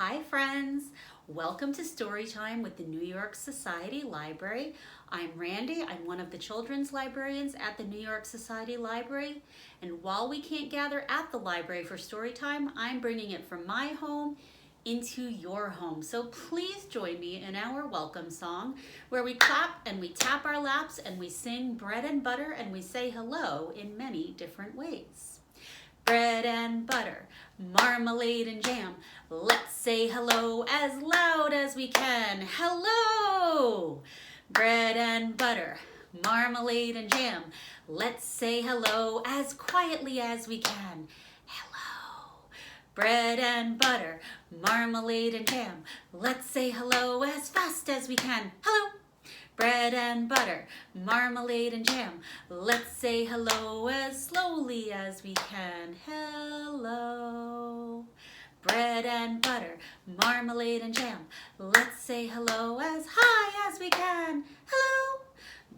Hi friends, welcome to Storytime with the New York Society Library. I'm Randi, I'm one of the children's librarians at the New York Society Library. And while we can't gather at the library for Storytime, I'm bringing it from my home into your home. So please join me in our welcome song where we clap and we tap our laps and we sing bread and butter and we say hello in many different ways. Bread and butter, marmalade and jam. Let's say hello as loud as we can. Hello! Bread and butter, marmalade and jam. Let's say hello as quietly as we can. Hello! Bread and butter, marmalade and jam. Let's say hello as fast as we can. Hello! Bread and butter, marmalade and jam. Let's say hello as slowly as we can. Hello. Bread and butter, marmalade and jam. Let's say hello as high as we can. Hello.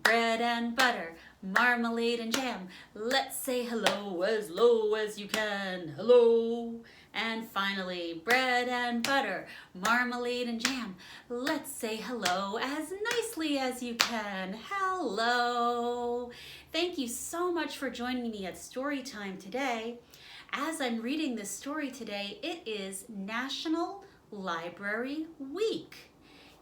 Bread and butter, marmalade and jam. Let's say hello as low as you can. Hello. And finally, bread and butter, marmalade and jam. Let's say hello as nicely as you can. Hello. Thank you so much for joining me at Storytime today. As I'm reading this story today, it is National Library Week.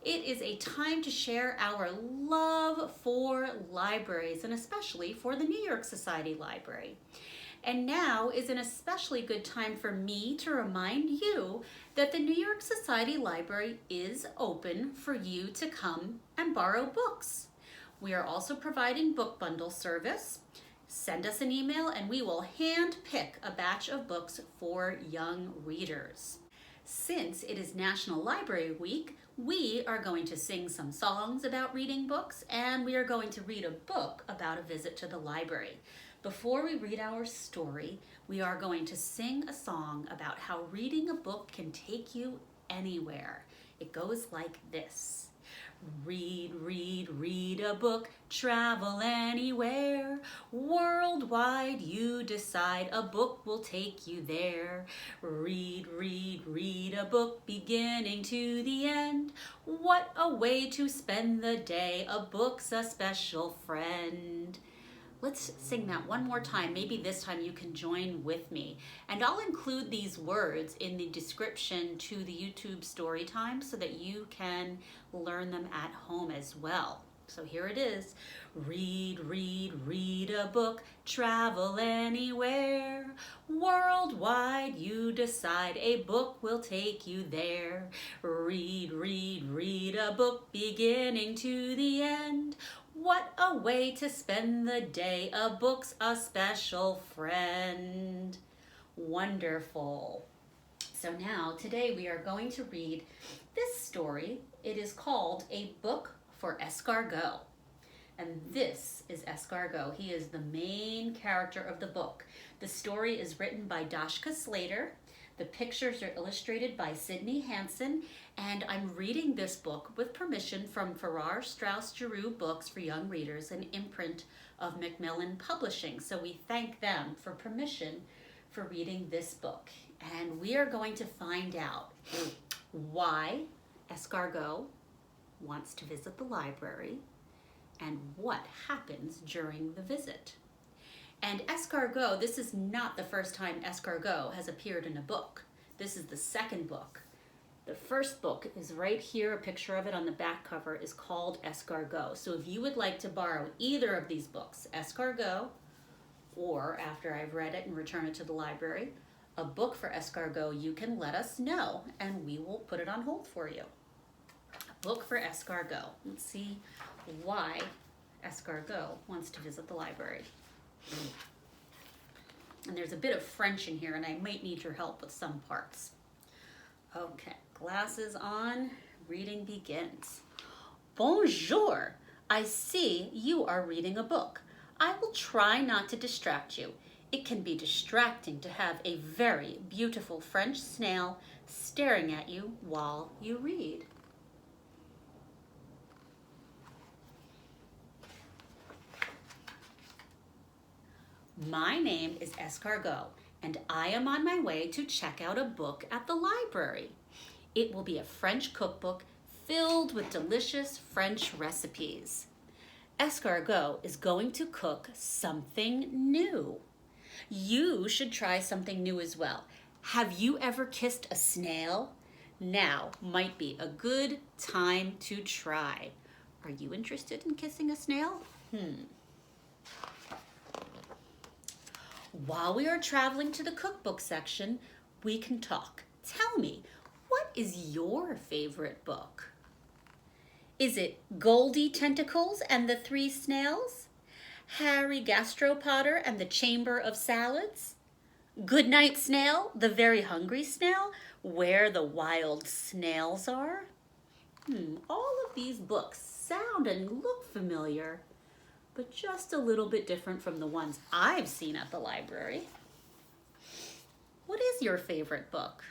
It is a time to share our love for libraries, and especially for the New York Society Library. And now is an especially good time for me to remind you that the New York Society Library is open for you to come and borrow books. We are also providing book bundle service. Send us an email and we will hand pick a batch of books for young readers. Since it is National Library Week, we are going to sing some songs about reading books, and we are going to read a book about a visit to the library. Before we read our story, we are going to sing a song about how reading a book can take you anywhere. It goes like this. Read, read, read a book, travel anywhere. Worldwide you decide, a book will take you there. Read, read, read a book, beginning to the end. What a way to spend the day, a book's a special friend. Let's sing that one more time. Maybe this time you can join with me. And I'll include these words in the description to the YouTube story time so that you can learn them at home as well. So here it is. Read, read, read a book, travel anywhere. Worldwide you decide, a book will take you there. Read, read, read a book, beginning to the end. What a way to spend the day, a book's a special friend. Wonderful. So now, today we are going to read this story. It is called A Book for Escargot. And this is Escargot. He is the main character of the book. The story is written by Dashka Slater. The pictures are illustrated by Sydney Hansen, and I'm reading this book with permission from Farrar, Straus Giroux Books for Young Readers, an imprint of Macmillan Publishing. So we thank them for permission for reading this book. And we are going to find out why Escargot wants to visit the library and what happens during the visit. And Escargot, this is not the first time Escargot has appeared in a book. This is the second book. The first book is right here, a picture of it on the back cover, is called Escargot. So if you would like to borrow either of these books, Escargot, or after I've read it and return it to the library, a book for Escargot, you can let us know and we will put it on hold for you. A book for Escargot. Let's see why Escargot wants to visit the library. And there's a bit of French in here and I might need your help with some parts. Okay, glasses on, reading begins. Bonjour, I see you are reading a book. I will try not to distract you. It can be distracting to have a very beautiful French snail staring at you while you read. My name is Escargot, and I am on my way to check out a book at the library. It will be a French cookbook filled with delicious French recipes. Escargot is going to cook something new. You should try something new as well. Have you ever kissed a snail? Now might be a good time to try. Are you interested in kissing a snail? While we are traveling to the cookbook section, we can talk. Tell me, what is your favorite book? Is it Goldie Tentacles and the Three Snails? Harry Gastropotter and the Chamber of Salads? Goodnight Snail, the Very Hungry Snail, Where the Wild Snails Are? All of these books sound and look familiar, but just a little bit different from the ones I've seen at the library. What is your favorite book?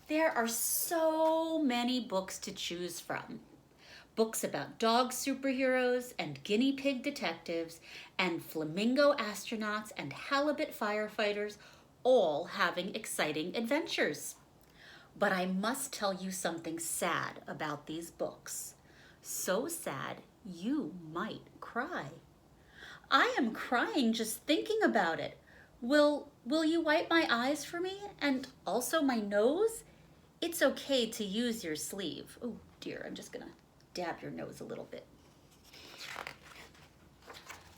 There are so many books to choose from. Books about dog superheroes and guinea pig detectives and flamingo astronauts and halibut firefighters, all having exciting adventures. But I must tell you something sad about these books. So sad, you might cry. I am crying just thinking about it. Will you wipe my eyes for me and also my nose? It's okay to use your sleeve. Oh dear, I'm just gonna dab your nose a little bit.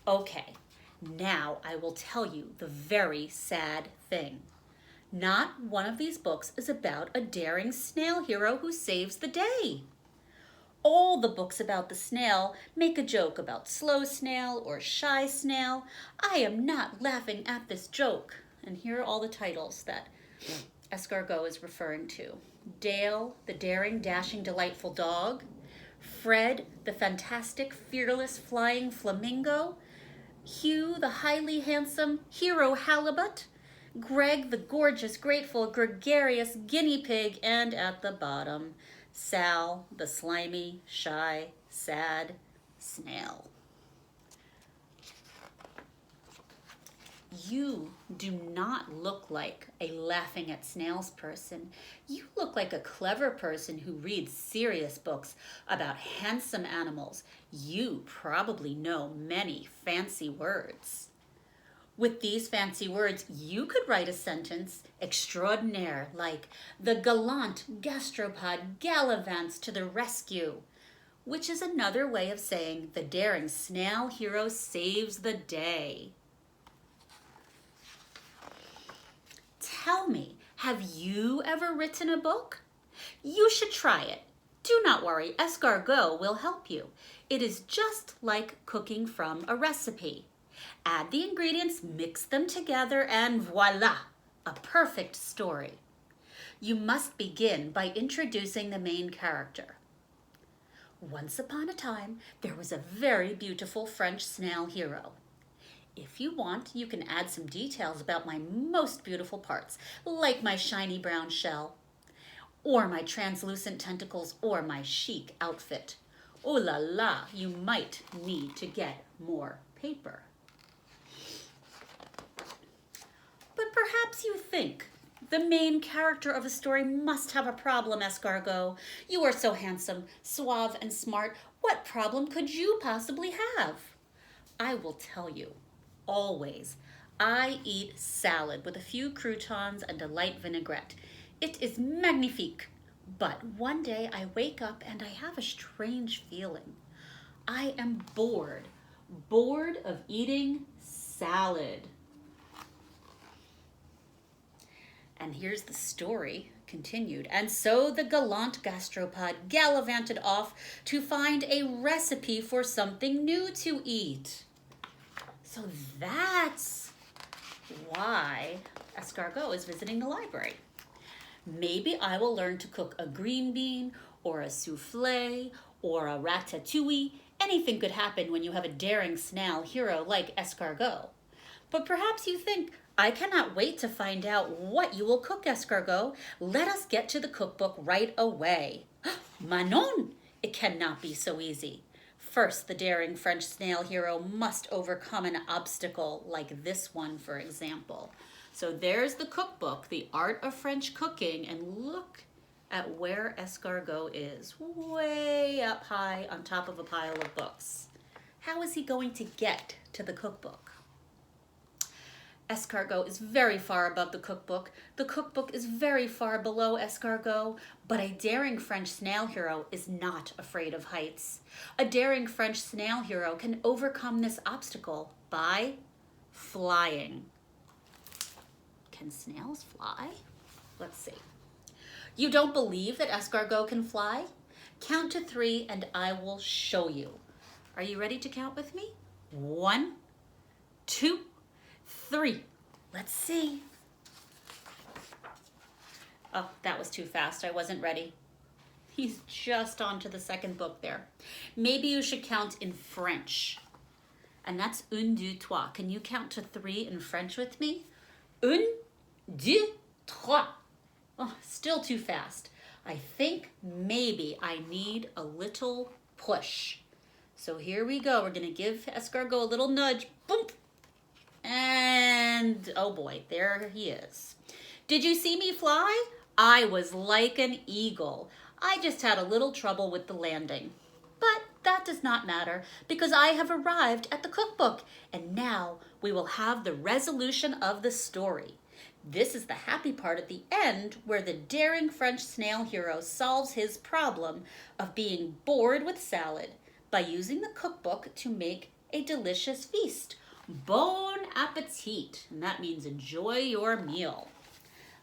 Okay, now I will tell you the very sad thing. Not one of these books is about a daring snail hero who saves the day. All the books about the snail make a joke about slow snail or shy snail. I am not laughing at this joke. And here are all the titles that Escargot is referring to. Dale, the daring, dashing, delightful dog. Fred, the fantastic, fearless, flying flamingo. Hugh, the highly handsome hero halibut. Greg, the gorgeous, grateful, gregarious guinea pig. And at the bottom, Sal, the slimy, shy, sad snail. You do not look like a laughing at snails person. You look like a clever person who reads serious books about handsome animals. You probably know many fancy words. With these fancy words, you could write a sentence extraordinaire like, the gallant gastropod gallivants to the rescue, which is another way of saying the daring snail hero saves the day. Tell me, have you ever written a book? You should try it. Do not worry, Escargot will help you. It is just like cooking from a recipe. Add the ingredients, mix them together, and voila, a perfect story. You must begin by introducing the main character. Once upon a time, there was a very beautiful French snail hero. If you want, you can add some details about my most beautiful parts, like my shiny brown shell, or my translucent tentacles, or my chic outfit. Oh la la, you might need to get more paper. But perhaps you think, the main character of a story must have a problem, Escargot. You are so handsome, suave, and smart. What problem could you possibly have? I will tell you. Always. I eat salad with a few croutons and a light vinaigrette. It is magnifique. But one day I wake up and I have a strange feeling. I am bored of eating salad. And here's the story continued. And so the gallant gastropod gallivanted off to find a recipe for something new to eat. So that's why Escargot is visiting the library. Maybe I will learn to cook a green bean or a souffle or a ratatouille. Anything could happen when you have a daring snail hero like Escargot. But perhaps you think, I cannot wait to find out what you will cook, Escargot. Let us get to the cookbook right away. Manon, it cannot be so easy. First, the daring French snail hero must overcome an obstacle like this one, for example. So there's the cookbook, The Art of French Cooking, and look at where Escargot is, way up high on top of a pile of books. How is he going to get to the cookbook? Escargot is very far above the cookbook. The cookbook is very far below Escargot, but a daring French snail hero is not afraid of heights. A daring French snail hero can overcome this obstacle by flying. Can snails fly? Let's see. You don't believe that Escargot can fly? Count to 3 and I will show you. Are you ready to count with me? 1, 2, 3. Let's see. Oh, that was too fast. I wasn't ready. He's just on to the second book there. Maybe you should count in French. And that's un, deux, trois. Can you count to 3 in French with me? Un, deux, trois. Oh, still too fast. I think maybe I need a little push. So here we go. We're going to give Escargot a little nudge. Boom. And oh boy, there he is. Did you see me fly? I was like an eagle. I just had a little trouble with the landing. But that does not matter because I have arrived at the cookbook and now we will have the resolution of the story. This is the happy part at the end where the daring French snail hero solves his problem of being bored with salad by using the cookbook to make a delicious feast. Bon appetit, and that means enjoy your meal.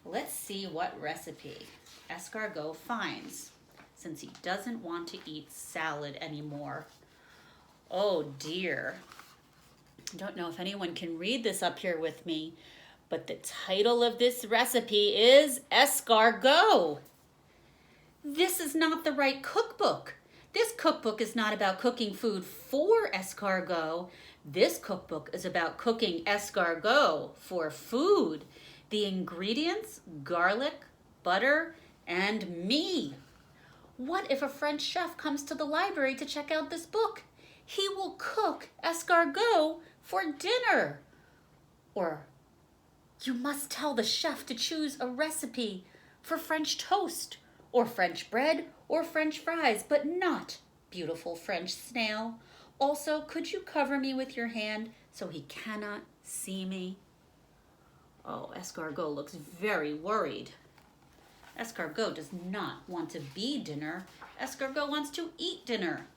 Let's see what recipe Escargot finds since he doesn't want to eat salad anymore. Oh dear. I don't know if anyone can read this up here with me, but the title of this recipe is Escargot. This is not the right cookbook. This cookbook is not about cooking food for escargot. This cookbook is about cooking escargot for food. The ingredients, garlic, butter, and me. What if a French chef comes to the library to check out this book? He will cook escargot for dinner. Or you must tell the chef to choose a recipe for French toast, or French bread, or French fries, but not beautiful French snail. Also, could you cover me with your hand so he cannot see me? Oh, Escargot looks very worried. Escargot does not want to be dinner. Escargot wants to eat dinner.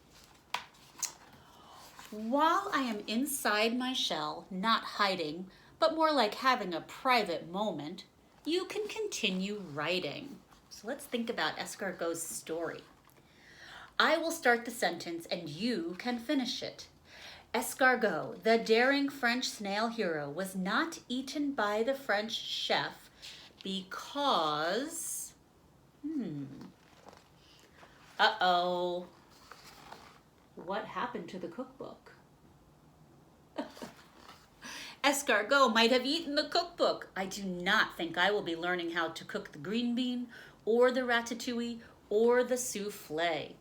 While I am inside my shell, not hiding, but more like having a private moment, you can continue writing. So let's think about Escargot's story. I will start the sentence and you can finish it. Escargot, the daring French snail hero, was not eaten by the French chef because... Uh-oh. What happened to the cookbook? Escargot might have eaten the cookbook. I do not think I will be learning how to cook the green bean or the ratatouille or the souffle.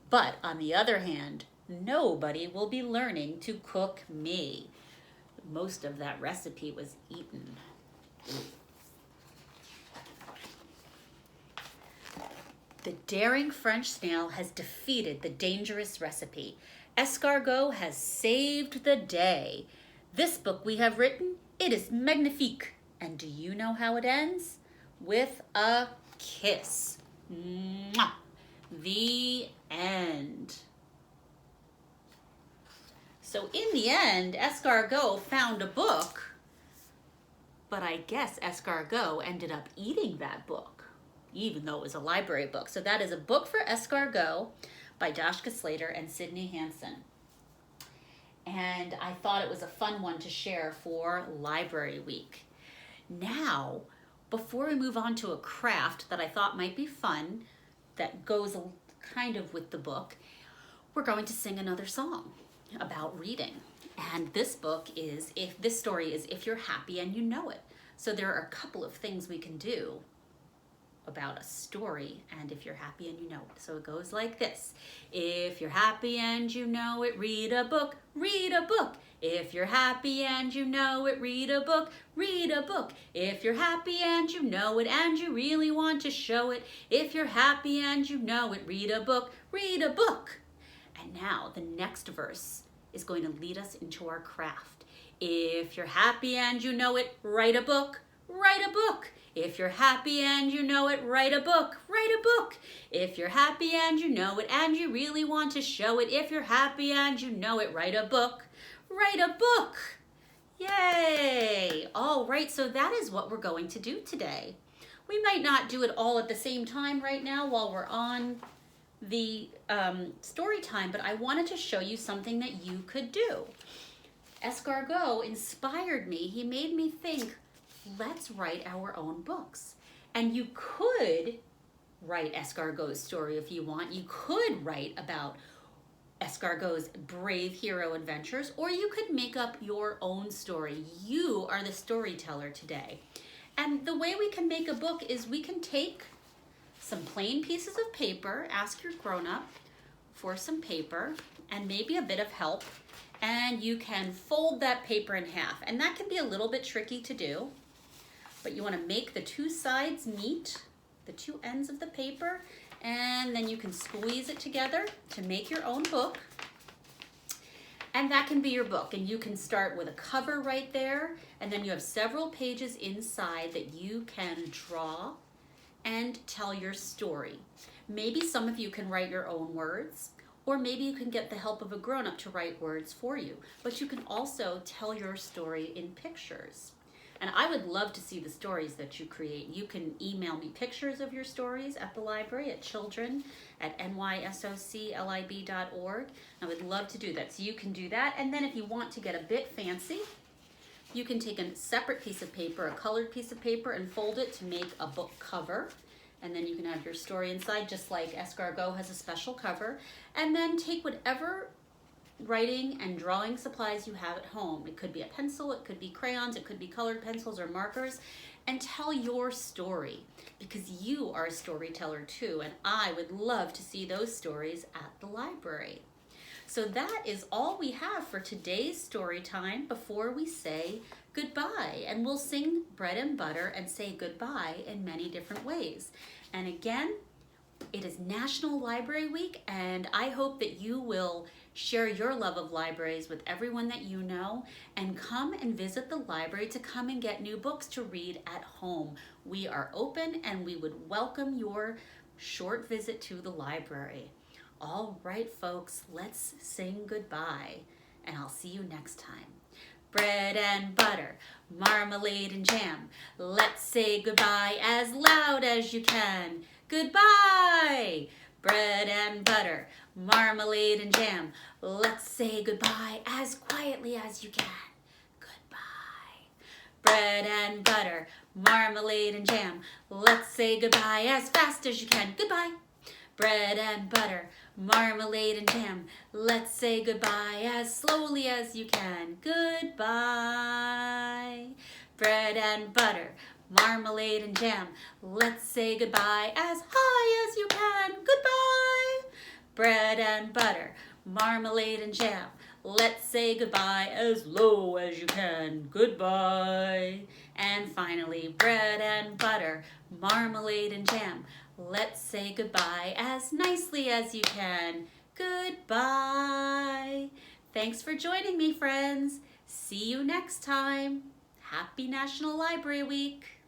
But on the other hand, nobody will be learning to cook me. Most of that recipe was eaten. The daring French snail has defeated the dangerous recipe. Escargot has saved the day. This book we have written, it is magnifique. And do you know how it ends? With a kiss. Mwah! The end. So in the end, Escargot found a book, but I guess Escargot ended up eating that book, even though it was a library book. So that is A Book for Escargot by Dashka Slater and Sydney Hansen. And I thought it was a fun one to share for Library Week. Now, before we move on to a craft that I thought might be fun, that goes kind of with the book, we're going to sing another song about reading. And this story is If You're Happy and You Know It. So there are a couple of things we can do about a story and if you're happy and you know it. So it goes like this. If you're happy and you know it, read a book, read a book. If you're happy and you know it, read a book, read a book. If you're happy and you know it and you really want to show it, if you're happy and you know it, read a book, read a book. And now the next verse is going to lead us into our craft. If you're happy and you know it, write a book, write a book. If you're happy and you know it, write a book, write a book. If you're happy and you know it and you really want to show it, if you're happy and you know it, write a book, write a book. Yay! All right, so that is what we're going to do today. We might not do it all at the same time right now while we're on the story time, but I wanted to show you something that you could do. Escargot inspired me. He made me think, let's write our own books. And you could write Escargot's story if you want. You could write about Escargot's brave hero adventures, or you could make up your own story. You are the storyteller today. And the way we can make a book is we can take some plain pieces of paper, ask your grown-up for some paper and maybe a bit of help, and you can fold that paper in half. And that can be a little bit tricky to do, but you want to make the two sides meet, the two ends of the paper, and then you can squeeze it together to make your own book. And that can be your book. And you can start with a cover right there, and then you have several pages inside that you can draw and tell your story. Maybe some of you can write your own words, or maybe you can get the help of a grown-up to write words for you. But you can also tell your story in pictures. And I would love to see the stories that you create. You can email me pictures of your stories at the library at children@nysoclib.org. I would love to do that. So you can do that. And then if you want to get a bit fancy, you can take a separate piece of paper, a colored piece of paper, and fold it to make a book cover. And then you can have your story inside, just like Escargot has a special cover. And then take whatever writing and drawing supplies you have at home. It could be a pencil, it could be crayons, it could be colored pencils or markers, and tell your story, because you are a storyteller too, and I would love to see those stories at the library. So that is all we have for today's story time before we say goodbye. And we'll sing Bread and Butter and say goodbye in many different ways. And again, it is National Library Week, and I hope that you will share your love of libraries with everyone that you know, and come and visit the library to come and get new books to read at home. We are open, and we would welcome your short visit to the library. All right, folks, let's sing goodbye, and I'll see you next time. Bread and butter, marmalade and jam. Let's say goodbye as loud as you can. Goodbye! Bread and butter, marmalade and jam. Let's say goodbye as quietly as you can. Goodbye. Bread and butter, marmalade and jam. Let's say goodbye as fast as you can. Goodbye. Bread and butter, marmalade and jam. Let's say goodbye as slowly as you can. Goodbye. Bread and butter, marmalade and jam. Let's say goodbye as high as you can. Goodbye. Bread and butter, marmalade and jam. Let's say goodbye as low as you can. Goodbye. And finally, bread and butter, marmalade and jam. Let's say goodbye as nicely as you can. Goodbye. Thanks for joining me, friends. See you next time. Happy National Library Week.